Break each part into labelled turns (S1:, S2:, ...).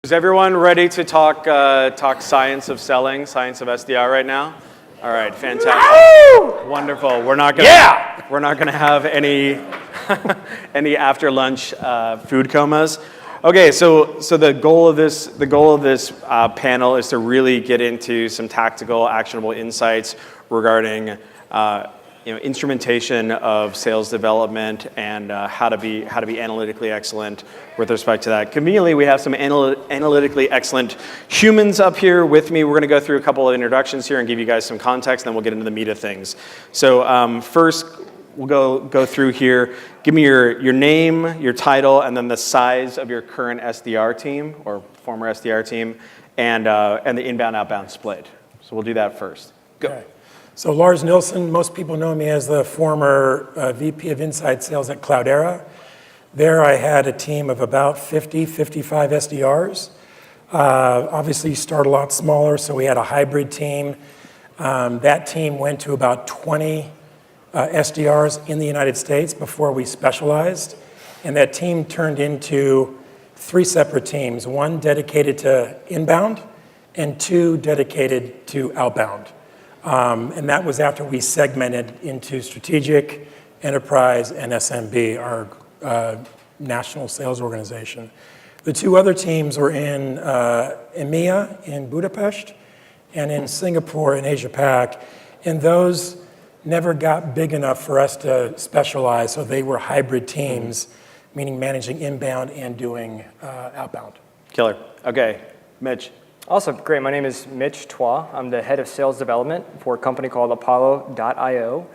S1: Is everyone ready to talk science of selling, science of SDR right now? All right, fantastic. Wonderful. We're not gonna have any any after lunch food comas. Okay, so the goal of this panel is to really get into some tactical, actionable insights regarding instrumentation of sales development and how to be analytically excellent with respect to that. Conveniently, we have some analytically excellent humans up here with me. We're going to go through a couple of introductions here and give you guys some context, and then we'll get into the meat of things. So first, we'll go through here. Give me your name, your title, and then the size of your current SDR team or former SDR team, and the inbound-outbound split. So we'll do that first. Go.
S2: Okay. So Lars Nilsson, most people know me as the former VP of Inside Sales at Cloudera. There I had a team of about 55 SDRs. Obviously, you start a lot smaller, so we had a hybrid team. That team went to about 20 SDRs in the United States before we specialized. And that team turned into 3 separate teams, 1 dedicated to inbound and 2 dedicated to outbound. And that was after we segmented into strategic, enterprise, and SMB, our national sales organization. The 2 other teams were in EMEA in Budapest and in Singapore in Asia Pac. And those never got big enough for us to specialize, so they were hybrid teams, meaning managing inbound and doing outbound.
S1: Killer. Okay, Mitch.
S3: Awesome, great. My name is Mitch Touart. I'm the head of sales development for a company called Apollo.io.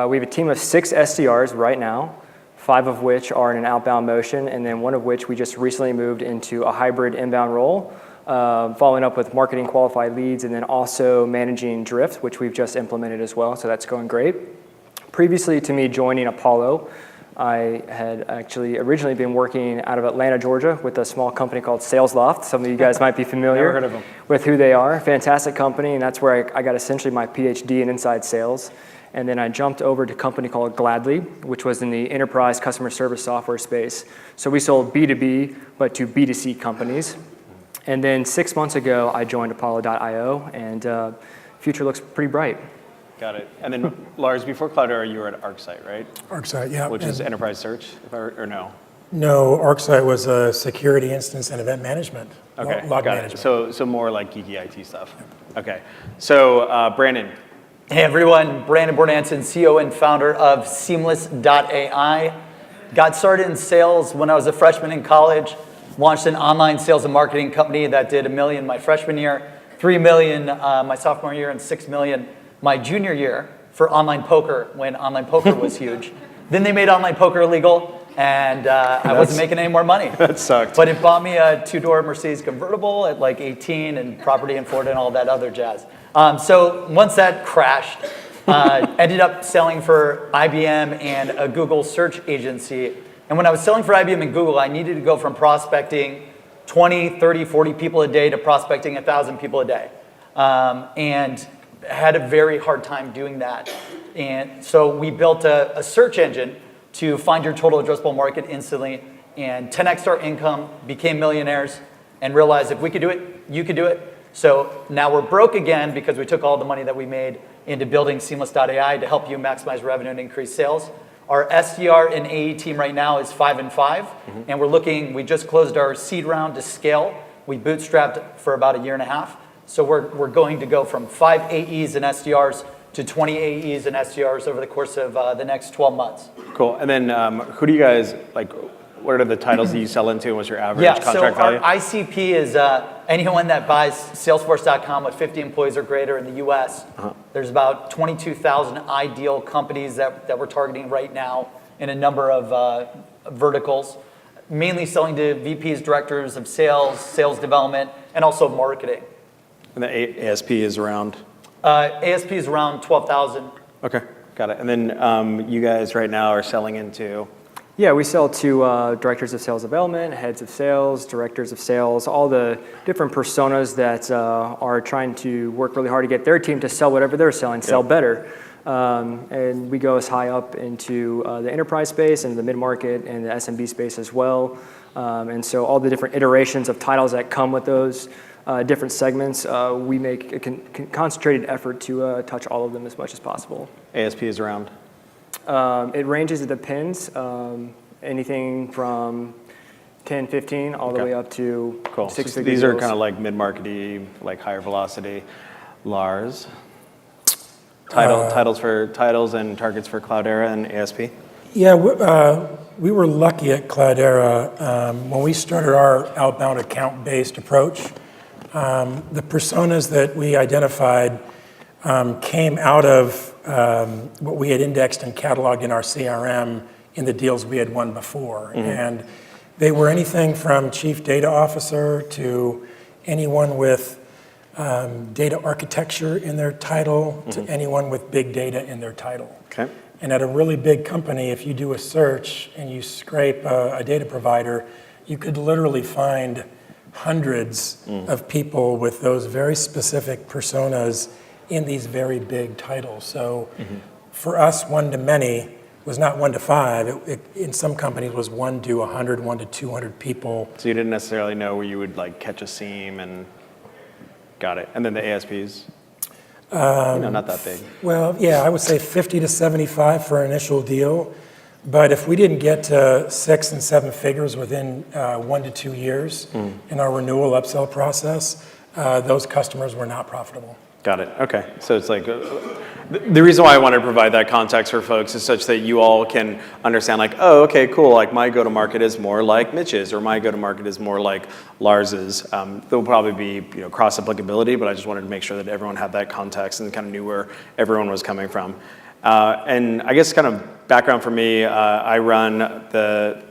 S3: We have a team of 6 SDRs right now, 5 of which are in an outbound motion, and then 1 of which we just recently moved into a hybrid inbound role, following up with marketing qualified leads, and then also managing drift, which we've just implemented as well, so that's going great. Previously to me joining Apollo, I had actually originally been working out of Atlanta, Georgia with a small company called SalesLoft. Some of you guys might be familiar
S1: Never heard of them.
S3: with who they are. Fantastic company, and that's where I got essentially my PhD in inside sales. And then I jumped over to a company called Gladly, which was in the enterprise customer service software space. So we sold B2B, but to B2C companies. And then 6 months ago, I joined Apollo.io, and future looks pretty bright.
S1: Got it. And then, Lars, before Cloudera, you were at ArcSight, right?
S2: ArcSight, yeah.
S1: Which is enterprise search, or no?
S2: No, ArcSight was a security instance and event management.
S1: Okay,
S2: log
S1: got
S2: management.
S1: it. So more like geeky IT stuff. Okay. So, Brandon.
S4: Hey everyone, Brandon Bornancin, CEO and founder of Seamless.AI. Got started in sales when I was a freshman in college. Launched an online sales and marketing company that did $1 million my freshman year, $3 million my sophomore year, and $6 million my junior year for online poker when online poker was huge. Then they made online poker illegal, and I wasn't making any more money.
S1: That sucked.
S4: But it bought me a 2-door Mercedes convertible at like 18 and property in Florida and all that other jazz. So once that crashed, ended up selling for IBM and a Google search agency. And when I was selling for IBM and Google, I needed to go from prospecting 20, 30, 40 people a day to prospecting 1,000 people a day. And had a very hard time doing that. And so we built a search engine to find your total addressable market instantly and 10x our income, became millionaires, and realized if we could do it, you could do it. So now we're broke again because we took all the money that we made into building Seamless.AI to help you maximize revenue and increase sales. Our SDR and AE team right now is 5 and 5, and we just closed our seed round to scale. We bootstrapped for about 1.5 years. So we're going to go from 5 AEs and SDRs to 20 AEs and SDRs over the course of the next 12 months.
S1: Cool. And then who do you guys, like, what are the titles that you sell into, and what's your average contract value?
S4: Our ICP is anyone that buys Salesforce.com with 50 employees or greater in the US. There's about 22,000 ideal companies that we're targeting right now in a number of verticals, mainly selling to VPs, directors of sales, sales development, and also marketing.
S1: And the ASP is around?
S4: ASP is around 12,000.
S1: Okay, got it. And then you guys right now are selling into?
S3: Yeah, we sell to directors of sales development, heads of sales, directors of sales, all the different personas that are trying to work really hard to get their team to sell whatever they're selling, sell better. And we go as high up into the enterprise space and the mid-market and the SMB space as well. And so all the different iterations of titles that come with those different segments, we make a concentrated effort to touch all of them as much as possible.
S1: ASP is around?
S3: It ranges, it depends. Anything from 10, 15, all the way up to
S1: cool.
S3: six-figure
S1: These are
S3: deals.
S1: kind of like mid-markety, like higher velocity. Lars? Titles and targets for Cloudera and ASP?
S2: Yeah, we were lucky at Cloudera. When we started our outbound account-based approach, the personas that we identified came out of what we had indexed and cataloged in our CRM in the deals we had won before. And they were anything from chief data officer to anyone with data architecture in their title to anyone with big data in their title.
S1: Okay.
S2: And at a really big company, if you do a search and you scrape a data provider, you could literally find hundreds of people with those very specific personas in these very big titles. So for us, one to many was not 1 to 5. It in some companies was 1 to 100, 1 to 200 people.
S1: So you didn't necessarily know where you would like catch a seam and got it. And then the ASPs? Not that big.
S2: Well, yeah, I would say 50 to 75 for an initial deal. But if we didn't get to 6 and 7 figures within 1 to 2 years in our renewal upsell process, those customers were not profitable.
S1: Got it. Okay. So it's like the reason why I wanted to provide that context for folks is such that you all can understand like, oh, okay, cool. Like my go-to-market is more like Mitch's, or my go-to-market is more like Lars's. There'll probably be cross applicability, but I just wanted to make sure that everyone had that context and kind of knew where everyone was coming from. And I guess kind of background for me, I run the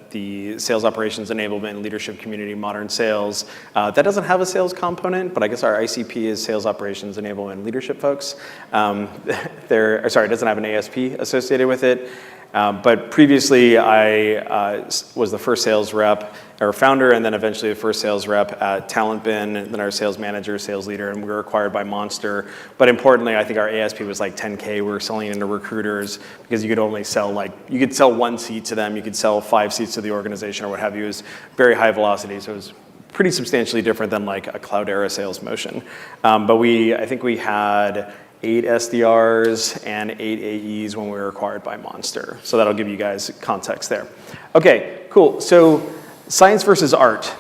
S1: sales operations enablement and leadership community, Modern Sales. That doesn't have a sales component, but I guess our ICP is sales operations enablement and leadership folks. It doesn't have an ASP associated with it. But previously, I was the first sales rep, or founder, and then eventually the first sales rep at TalentBin, and then our sales manager, sales leader, and we were acquired by Monster. But importantly, I think our ASP was like 10K. We were selling into recruiters because you could only sell you could sell 1 seat to them, you could sell 5 seats to the organization or what have you. It was very high velocity, so it was pretty substantially different than like a Cloudera sales motion. But I think we had 8 SDRs and 8 AEs when we were acquired by Monster. So that'll give you guys context there. Okay, cool. So science versus art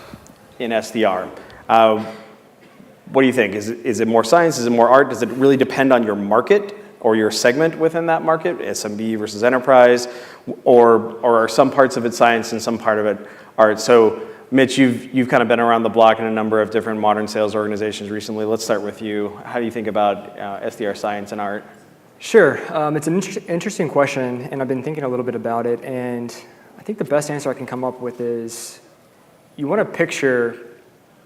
S1: in SDR. What do you think? Is it more science? Is it more art? Does it really depend on your market or your segment within that market, SMB versus enterprise? Or are some parts of it science and some part of it art? So Mitch, you've kind of been around the block in a number of different modern sales organizations recently. Let's start with you. How do you think about SDR science and art?
S3: Sure. It's an interesting question, and I've been thinking a little bit about it. And I think the best answer I can come up with is you want to picture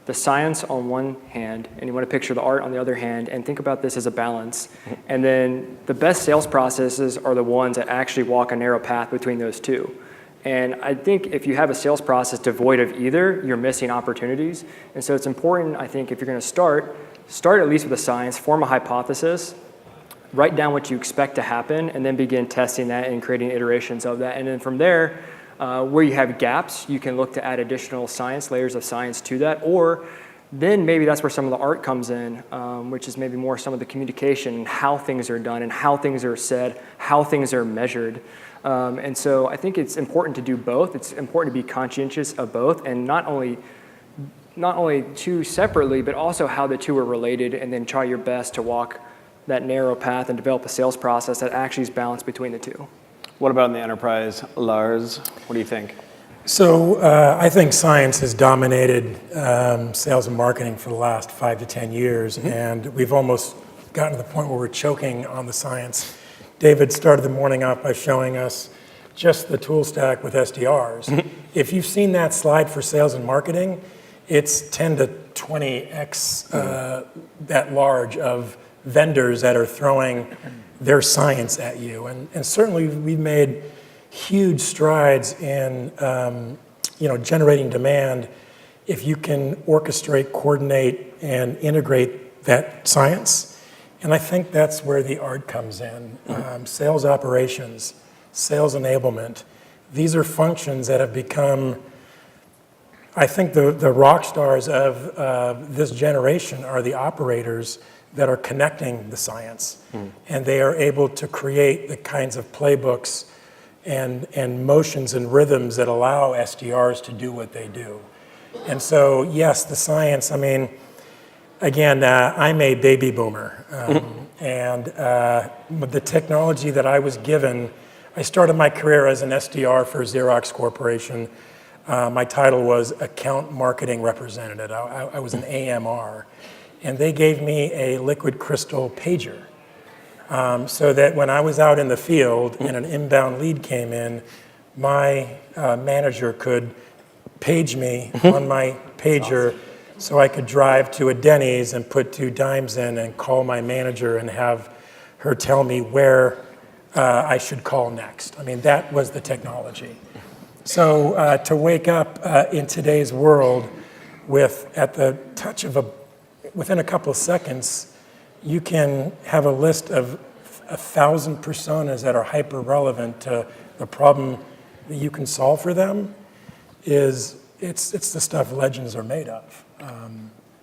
S3: the science on one hand, and you want to picture the art on the other hand, and think about this as a balance. And then the best sales processes are the ones that actually walk a narrow path between those two. And I think if you have a sales process devoid of either, you're missing opportunities. And so it's important, I think, if you're going to start at least with the science, form a hypothesis, write down what you expect to happen, and then begin testing that and creating iterations of that. And then from there, where you have gaps, you can look to add additional science, layers of science to that. Or then maybe that's where some of the art comes in, which is maybe more some of the communication, how things are done and how things are said, how things are measured. And so I think it's important to do both. It's important to be conscientious of both, and not only two separately, but also how the two are related, and then try your best to walk that narrow path and develop a sales process that actually is balanced between the two.
S1: What about in the enterprise? Lars, what do you think?
S2: So I think science has dominated sales and marketing for the last 5 to 10 years, and we've almost gotten to the point where we're choking on the science. David started the morning off by showing us just the tool stack with SDRs. If you've seen that slide for sales and marketing, it's 10 to 20x that large of vendors that are throwing their science at you. And certainly we've made huge strides in generating demand if you can orchestrate, coordinate, and integrate that science. And I think that's where the art comes in. Sales operations, sales enablement. These are functions that have become I think the rock stars of this generation are the operators that are connecting the science. And they are able to create the kinds of playbooks and motions and rhythms that allow SDRs to do what they do. And so, yes, the science, I mean, again, I'm a baby boomer. And the technology that I was given, I started my career as an SDR for Xerox Corporation. My title was Account Marketing Representative. I was an AMR. And they gave me a liquid crystal pager so that when I was out in the field and an inbound lead came in, my manager could page me on my pager so I could drive to a Denny's and put 2 dimes in and call my manager and have her tell me where I should call next. I mean, that was the technology. So to wake up in today's world with, at the touch of within a couple of seconds, you can have a list of 1,000 personas that are hyper relevant to the problem that you can solve for them. It's the stuff legends are made of.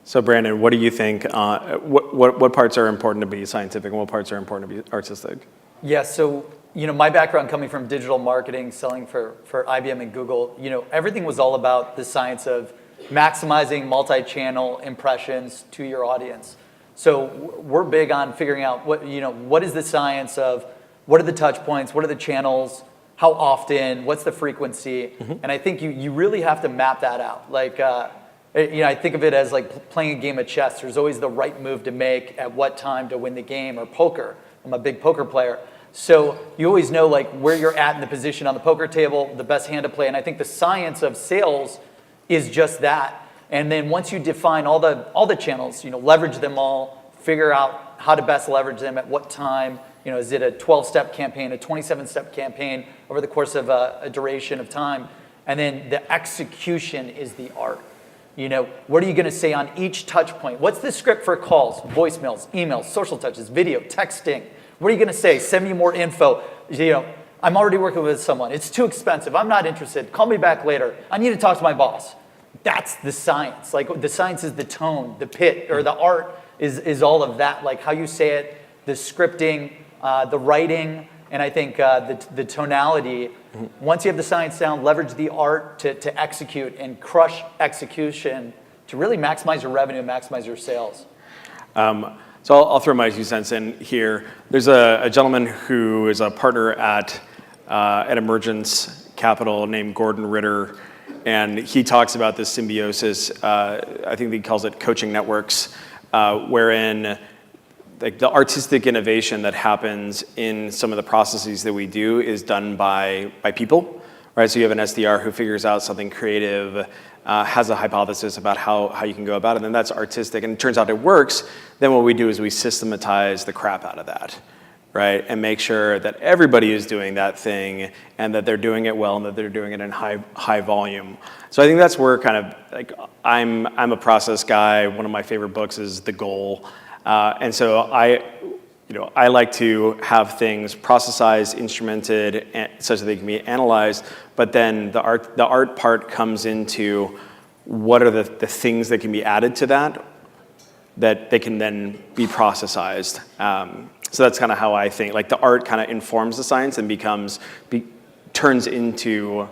S1: So Brandon, what do you think, what parts are important to be scientific and what parts are important to be artistic?
S4: Yeah, so my background coming from digital marketing, selling for IBM and Google, everything was all about the science of maximizing multi-channel impressions to your audience. So we're big on figuring out what is the science of, what are the touch points, what are the channels, how often, what's the frequency, and I think you really have to map that out. Like, I think of it as like playing a game of chess. There's always the right move to make at what time to win the game, or poker. I'm a big poker player. So you always know like where you're at in the position on the poker table, the best hand to play, and I think the science of sales is just that. And then once you define all the channels, leverage them all, figure out how to best leverage them at what time. Is it a 12-step campaign, a 27-step campaign over the course of a duration of time? And then the execution is the art. What are you going to say on each touch point? What's the script for calls, voicemails, emails, social touches, video, texting? What are you going to say? Send me more info. I'm already working with someone. It's too expensive. I'm not interested. Call me back later. I need to talk to my boss. That's the science. Like the science is the tone, the pit, or the art is all of that. Like how you say it, the scripting, the writing, and I think the tonality. Once you have the science down, leverage the art to execute and crush execution to really maximize your revenue, maximize your sales.
S1: So I'll throw my 2 cents in here. There's a gentleman who is a partner at Emergence Capital named Gordon Ritter, and he talks about this symbiosis. I think he calls it coaching networks, wherein like the artistic innovation that happens in some of the processes that we do is done by people, right? So you have an SDR who figures out something creative, has a hypothesis about how you can go about it, and that's artistic, and it turns out it works. Then what we do is we systematize the crap out of that, right? And make sure that everybody is doing that thing and that they're doing it well and that they're doing it in high volume. So I think that's where kind of like I'm a process guy. One of my favorite books is The Goal. And so I like to have things processized, instrumented, such that they can be analyzed. But then the art part comes into what are the things that can be added to that they can then be processized. So that's kind of how I think. Like the art kind of informs the science and turns into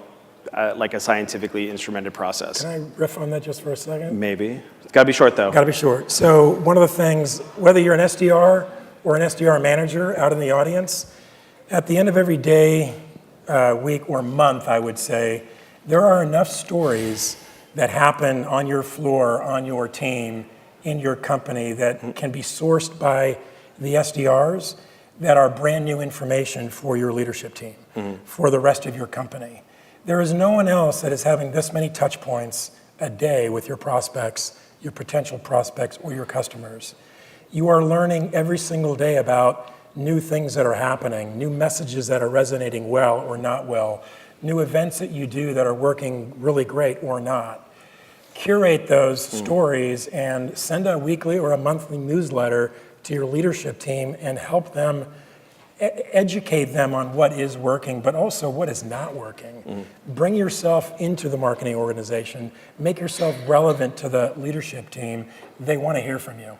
S1: like a scientifically instrumented process.
S2: Can I riff on that just for a second?
S1: Maybe. It's got to be short, though.
S2: Got to be short. So one of the things, whether you're an SDR or an SDR manager out in the audience, at the end of every day, week, or month, I would say, there are enough stories that happen on your floor, on your team, in your company that can be sourced by the SDRs that are brand new information for your leadership team, for the rest of your company. There is no one else that is having this many touch points a day with your prospects, your potential prospects, or your customers. You are learning every single day about new things that are happening, new messages that are resonating well or not well, new events that you do that are working really great or not. Curate those stories and send a weekly or a monthly newsletter to your leadership team and help them educate them on what is working, but also what is not working. Bring yourself into the marketing organization. Make yourself relevant to the leadership team. They want to hear from you.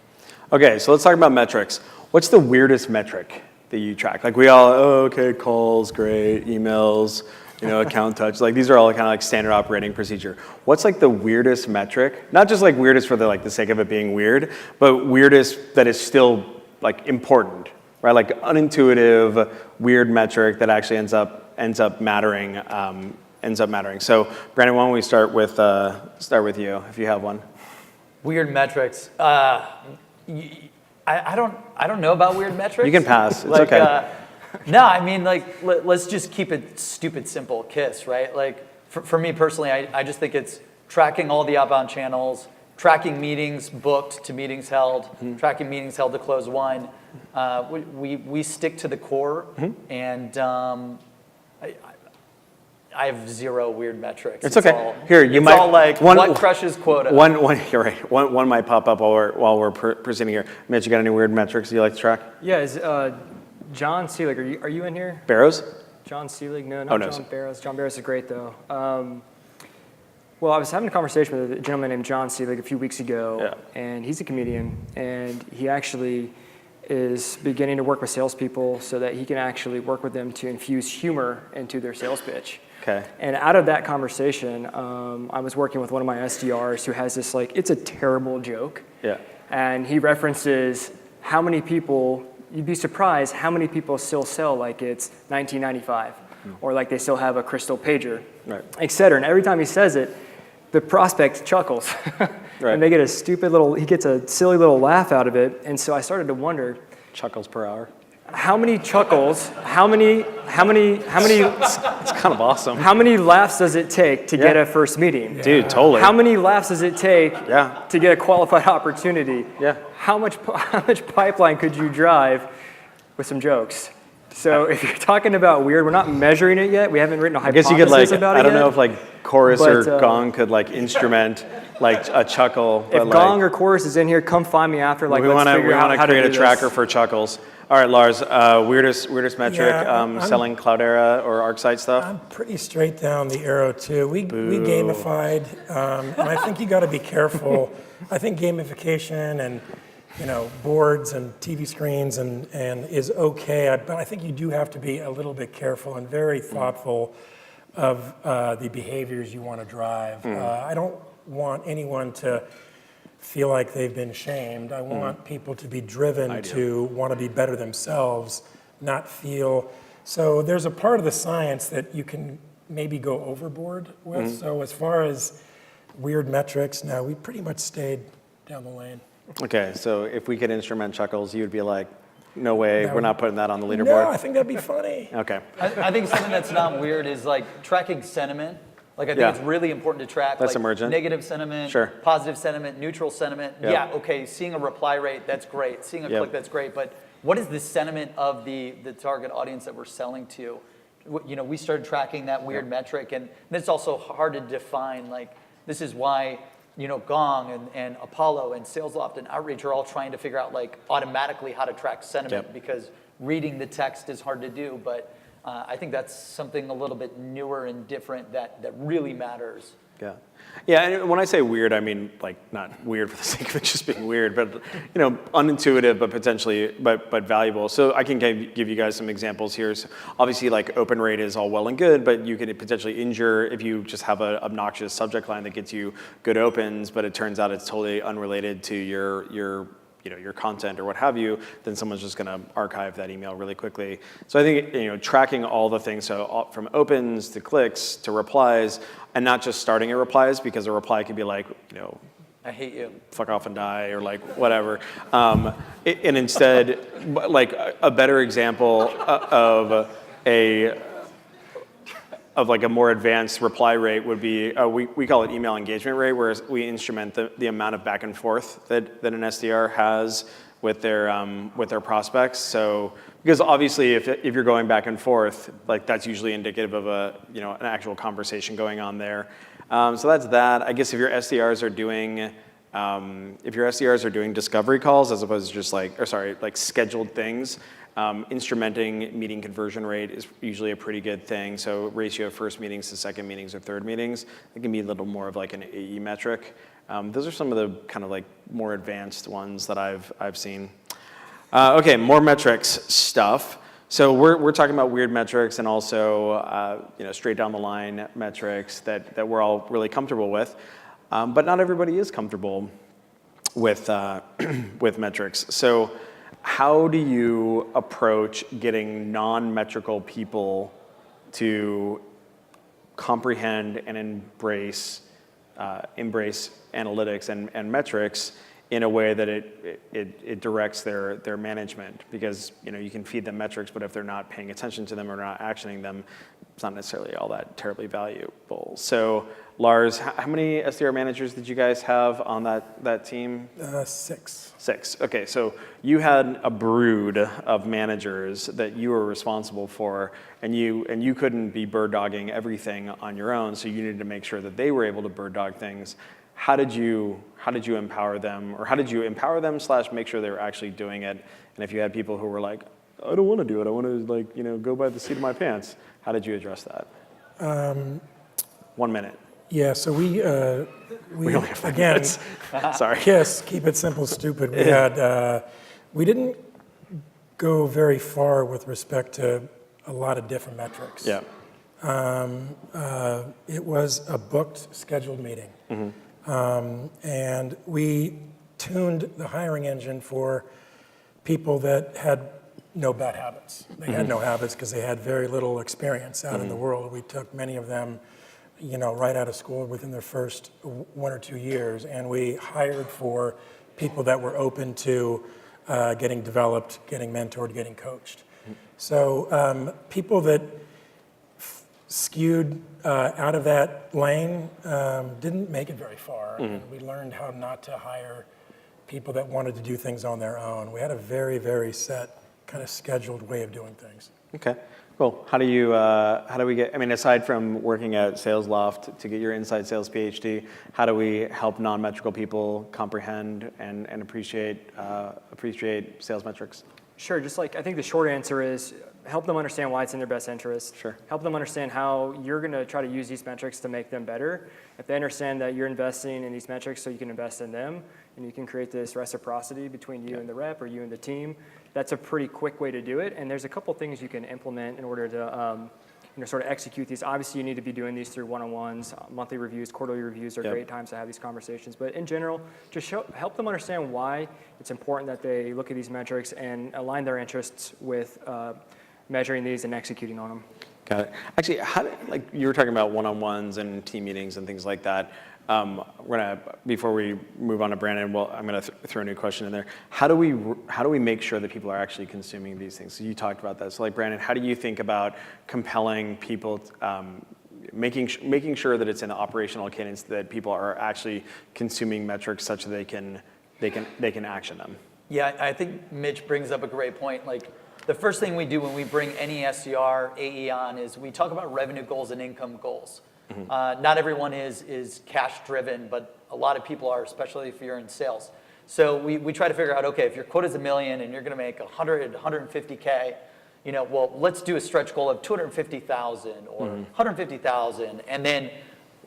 S1: Okay, so let's talk about metrics. What's the weirdest metric that you track? Like we all, okay, calls, great, emails, account touch. Like these are all kind of like standard operating procedure. What's like the weirdest metric? Not just like weirdest for the sake of it being weird, but weirdest that is still like important, right? Like unintuitive, weird metric that actually ends up mattering. So Brandon, why don't we start with you if you have one?
S4: Weird metrics. I don't know about weird metrics.
S1: You can pass. It's okay.
S4: No, I mean, let's just keep it stupid simple, KISS, right? Like, for me personally, I just think it's tracking all the outbound channels, tracking meetings booked to meetings held, tracking meetings held to close one. We stick to the core, and I have zero weird metrics.
S1: It's okay.
S4: All like what crushes quota.
S1: You're right. One might pop up while we're proceeding here. Mitch, you got any weird metrics you like to track?
S3: Yeah, is John Seelig, are you in here?
S1: Barrows?
S3: John Seelig? No, not John Barrows. John Barrows is great, though. Well, I was having a conversation with a gentleman named John Seelig a few weeks ago, and he's a comedian, and he actually is beginning to work with salespeople so that he can actually work with them to infuse humor into their sales pitch.
S1: Okay.
S3: And out of that conversation, I was working with one of my SDRs who has this it's a terrible joke.
S1: Yeah.
S3: And he references how many people, you'd be surprised how many people still sell like it's 1995 or like they still have a crystal pager,
S1: right,
S3: et cetera. And every time he says it, the prospect chuckles.
S1: Right.
S3: And they get he gets a silly little laugh out of it. And so I started to wonder.
S1: Chuckles per hour.
S3: How many chuckles, how many,
S1: it's kind of awesome.
S3: How many laughs does it take to get a first meeting?
S1: Dude, totally.
S3: How many laughs does it take to get a qualified opportunity?
S1: Yeah.
S3: How much pipeline could you drive with some jokes? So if you're talking about weird, we're not measuring it yet. We haven't written a hypothesis
S1: about it yet. I don't know if chorus or gong could instrument a chuckle.
S3: If gong or chorus is in here, come find me after.
S1: We want to create a tracker for chuckles. All right, Lars, weirdest metric, selling Cloudera or ArcSight stuff?
S2: I'm pretty straight down the arrow, too. We gamified, and I think you got to be careful. I think gamification and boards and TV screens and is okay, but I think you do have to be a little bit careful and very thoughtful of the behaviors you want to drive. I don't want anyone to feel like they've been shamed. I want people to be driven to want to be better themselves, not feel. So there's a part of the science that you can maybe go overboard with. So as far as weird metrics, no, we pretty much stayed down the lane.
S1: Okay, so if we could instrument chuckles, you'd be like, no way, we're not putting that on the leaderboard?
S2: No, I think that'd be funny.
S1: Okay.
S4: I think something that's not weird is tracking sentiment. I think it's really important to track
S1: that's emergent.
S4: Negative sentiment, positive sentiment, neutral sentiment. Yep. Yeah, okay, seeing a reply rate, that's great. Seeing a click, that's great. But what is the sentiment of the target audience that we're selling to? We started tracking that weird metric, and it's also hard to define. This is why Gong and Apollo and SalesLoft and Outreach are all trying to figure out automatically how to track sentiment because reading the text is hard to do. But I think that's something a little bit newer and different that really matters.
S1: Yeah, and when I say weird, I mean not weird for the sake of it just being weird, but unintuitive, but potentially, but valuable. So I can give you guys some examples here. So obviously, open rate is all well and good, but you could potentially injure if you just have an obnoxious subject line that gets you good opens, but it turns out it's totally unrelated to your content or what have you, then someone's just going to archive that email really quickly. So I think, tracking all the things, so from opens to clicks to replies, and not just starting at replies, because a reply could be I
S4: hate you.
S1: Fuck off and die, or whatever. And instead, a better example of a more advanced reply rate would be, we call it email engagement rate, where we instrument the amount of back and forth that an SDR has with their prospects. So, because obviously if you're going back and forth, that's usually indicative of an actual conversation going on there. So that's that. I guess if your SDRs are doing if your SDRs are doing discovery calls as opposed to just like scheduled things, instrumenting meeting conversion rate is usually a pretty good thing. So ratio of first meetings to second meetings or third meetings, it can be a little more of like an AE metric. Those are some of the kind of like more advanced ones that I've seen. Okay, more metrics stuff. So we're talking about weird metrics and also straight down the line metrics that we're all really comfortable with, but not everybody is comfortable with with metrics. So how do you approach getting non-metrical people to comprehend and embrace analytics and metrics in a way that it directs their management? Because you can feed them metrics, but if they're not paying attention to them or not actioning them, it's not necessarily all that terribly valuable. So Lars, how many SDR managers did you guys have on that team?
S2: 6.
S1: 6. Okay, so you had a brood of managers that you were responsible for, and you couldn't be bird dogging everything on your own, so you needed to make sure that they were able to bird dog things. How did you empower them, or how did you empower them / make sure they were actually doing it? And if you had people who were like, I don't want to do it, I want to go by the seat of my pants, how did you address that? 1 minute.
S2: Yeah, so we
S1: We only have 5
S2: again,
S1: minutes. Sorry.
S2: KISS, keep it simple, stupid. We didn't go very far with respect to a lot of different metrics.
S1: Yeah.
S2: It was a booked, scheduled meeting. And we tuned the hiring engine for people that had no bad habits. They had no habits because they had very little experience out in the world. We took many of them, right out of school within their first 1 or 2 years, and we hired for people that were open to getting developed, getting mentored, getting coached. So people that skewed out of that lane didn't make it very far. And we learned how not to hire people that wanted to do things on their own. We had a very, very set, kind of scheduled way of doing things.
S1: Okay, cool. How do we get, aside from working at SalesLoft to get your inside sales PhD, how do we help non-metrical people comprehend and appreciate sales metrics?
S3: Sure, I think the short answer is help them understand why it's in their best interest.
S1: Sure.
S3: Help them understand how you're going to try to use these metrics to make them better. If they understand that you're investing in these metrics so you can invest in them and you can create this reciprocity between you and the rep or you and the team, that's a pretty quick way to do it. And there's a couple things you can implement in order to sort of execute these. Obviously, you need to be doing these through one-on-ones. Monthly reviews, quarterly reviews are great times to have these conversations. But in general, just help them understand why it's important that they look at these metrics and align their interests with measuring these and executing on them.
S1: Got it. Actually, you were talking about one-on-ones and team meetings and things like that. Before we move on to Brandon, I'm gonna throw a new question in there. How do we make sure that people are actually consuming these things? So you talked about that. So Brandon, how do you think about compelling people, making sure that it's in the operational cadence that people are actually consuming metrics such that they can action them?
S4: Yeah, I think Mitch brings up a great point. The first thing we do when we bring any SDR, AE on is we talk about revenue goals and income goals. Not everyone is cash driven, but a lot of people are, especially if you're in sales. So we try to figure out, okay, if your quota is $1 million and you're going to make 150K, let's do a stretch goal of 250,000 or 150,000, and then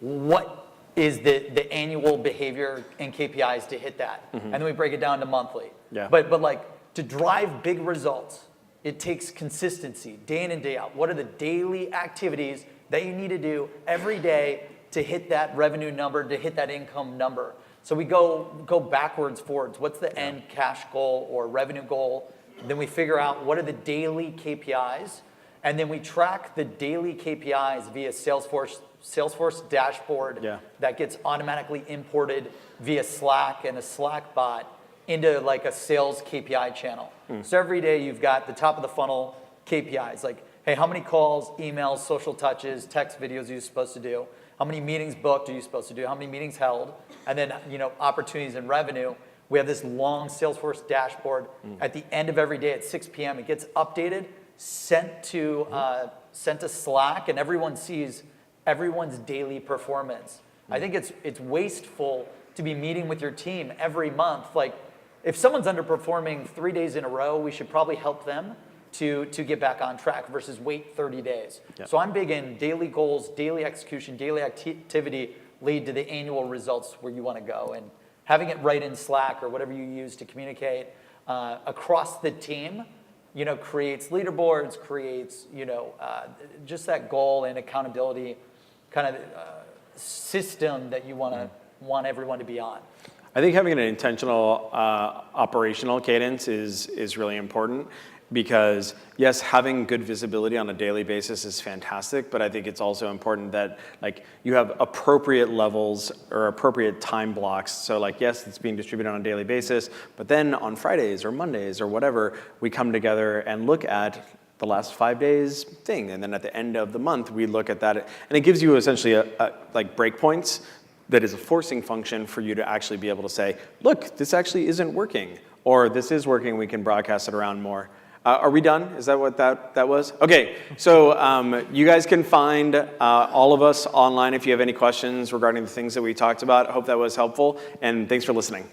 S4: what is the annual behavior and KPIs to hit that, and then we break it down to monthly.
S1: Yeah.
S4: But to drive big results, it takes consistency, day in and day out. What are the daily activities that you need to do every day to hit that revenue number, to hit that income number? So we go backwards, forwards. What's the end cash goal or revenue goal? Then we figure out what are the daily KPIs, and then we track the daily KPIs via Salesforce dashboard that gets automatically imported via Slack and a Slack bot into a sales KPI channel. So every day you've got the top of the funnel KPIs, hey, how many calls, emails, social touches, text videos are you supposed to do? How many meetings booked are you supposed to do? How many meetings held? And then, opportunities and revenue. We have this long Salesforce dashboard. At the end of every day at 6 p.m., it gets updated, sent to Slack, and everyone sees everyone's daily performance. I think it's wasteful to be meeting with your team every month. Like, if someone's underperforming 3 days in a row, we should probably help them to get back on track versus wait 30 days.
S1: Yeah.
S4: So I'm big in daily goals, daily execution, daily activity lead to the annual results where you want to go. And having it right in Slack or whatever you use to communicate across the team, creates leaderboards, creates, just that goal and accountability kind of system that you want everyone to be on.
S1: I think having an intentional operational cadence is really important because, yes, having good visibility on a daily basis is fantastic, but I think it's also important that you have appropriate levels or appropriate time blocks. So yes, it's being distributed on a daily basis, but then on Fridays or Mondays or whatever, we come together and look at the last 5 days thing, and then at the end of the month, we look at that, and it gives you essentially breakpoints. That is a forcing function for you to actually be able to say, look, this actually isn't working, or this is working, we can broadcast it around more. Are we done? Is that what that was? Okay, so you guys can find all of us online if you have any questions regarding the things that we talked about. I hope that was helpful, and thanks for listening.